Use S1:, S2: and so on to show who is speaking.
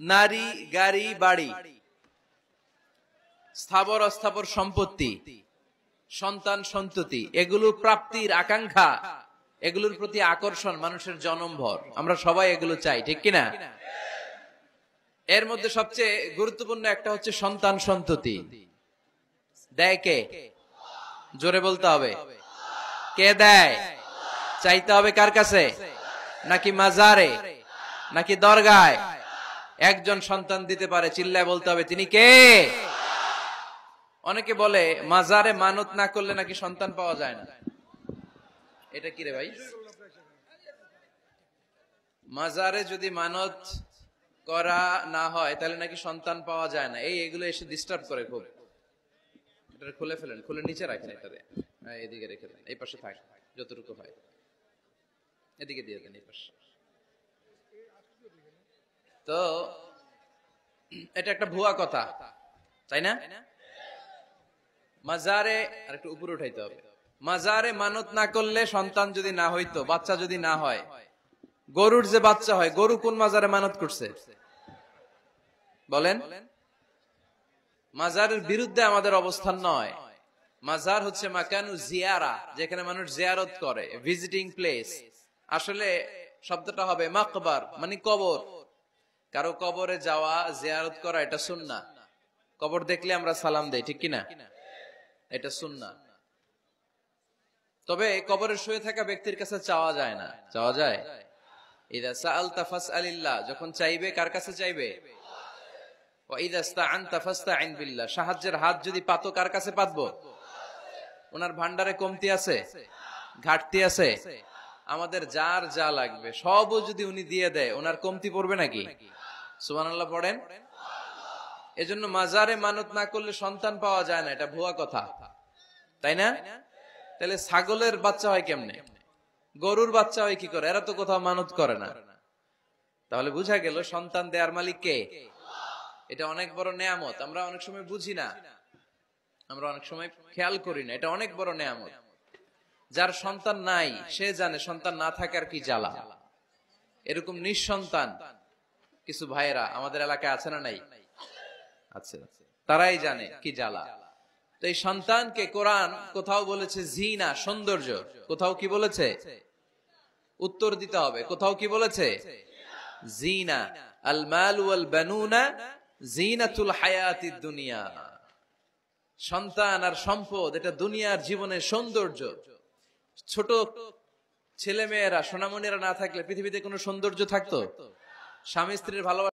S1: নারী, গাড়ি, বাড়ি, স্থাবর অস্থাবর সম্পত্তি, সন্তান সন্ততি, এগুলো প্রাপ্তির আকাঙ্ক্ষা, এগুলোর প্রতি আকর্ষণ মানুষের জনমভর। আমরা সবাই এগুলো চাই, ঠিক কিনা? এর মধ্যে সবচেয়ে গুরুত্বপূর্ণ একটা হচ্ছে সন্তান সন্ততি। দেয় কে? জোরে বলতে হবে, কে দেয়? চাইতে হবে কার কাছে? নাকি মাজারে, নাকি দরগায়? একজন সন্তান দিতে পারে, চিল্লায় বলতে হবে তিনি কে? অনেকে বলে মাজারে মানত না করলে নাকি সন্তান পাওয়া যায় না। এটা কি রে ভাই? মাজারে যদি মানত করা না হয় তাহলে নাকি সন্তান পাওয়া যায় না। এগুলো এসে ডিস্টার্ব করে খুব। এটা খুলে ফেলেন, খুলে নিচে রাখেন, এটাতে এদিকে রেখে দেন, এই পাশে থাক যতটুকু হয়, এদিকে দিয়ে দেন এই পাশে। তো এটা একটা ভুয়া কথা, তাই না? মাজারে আর একটু উপরে উঠাইতে হবে। মাজারে মানত না করলে সন্তান যদি না হইতো, বাচ্চা যদি না হয়, গরুর যে বাচ্চা হয়, গরু কোন মাজারে মানত করছে বলেন? মাজারের বিরুদ্ধে আমাদের অবস্থান নয়। মাজার হচ্ছে মাকানু জিয়ারা, যেখানে মানুষ জিয়ারত করে, ভিজিটিং প্লেস। আসলে শব্দটা হবে মাকবার, মানে কবর। কারো কবরে যাওয়া, জিয়ারত করা, এটা সুন্নাহ। কবর দেখলে আমরা সালাম দেই, ঠিক কিনা? এটা সুন্নাহ। তবে কবরে শুয়ে থাকা ব্যক্তির কাছে চাওয়া যায় না। চাওয়া যায়? ইযা সাআলতা ফাসআলিল্লাহ, যখন চাইবে কার কাছে চাইবে? ওয়া ইযা ইসতাআনতা ফাসতাইন বিল্লাহ, সাহায্যের হাত যদি পাতো কার কাছে পাতবো? ওনার ভান্ডারে কমতি আছে, ঘাটতি আছে? আমাদের যার যা লাগবে সবও যদি উনি দিয়ে দেয়, ওনার কমতি পড়বে নাকি? সুবহানাল্লাহ পড়েন। এজন্য মাজারে মানত না করলে সন্তান পাওয়া যায় না, এটা ভুয়া কথা, তাই না? তাহলে ছাগলের বাচ্চা হয় কেমনে? গরুর বাচ্চা হয় কি করে? এরা তো কোথাও মানত করে না। তাহলে বুঝা গেল সন্তান দেয়ার মালিক কে? এটা অনেক বড় নেয়ামত। আমরা অনেক সময় বুঝি না, আমরা অনেক সময় খেয়াল করি না। এটা অনেক বড় নেয়ামত। যার সন্তান নাই সে জানে সন্তান না থাকার কি জ্বালা। এরকম নিঃসন্তান কিছু ভাইয়েরা আমাদের এলাকায় আছে না নাই? আছে। তারাই জানে কি জ্বালা। তো এই সন্তানকে কোরআন কোথাও বলেছে জিনা, সৌন্দর্য, কোথাও কি বলেছে? উত্তর দিতে হবে। কোথাও কি বলেছে? জিনা। আল মাল ওয়াল বানুনা জিনাতুল হায়াতিদ দুনিয়া। সন্তান আর সম্পদ এটা দুনিয়ার জীবনের সৌন্দর্য। ছোট ছেলে মেয়েরা, সোনামণিরা না থাকলে পৃথিবীতে কোনো সৌন্দর্য থাকতো? স্বামী স্ত্রীর ভালোবাসা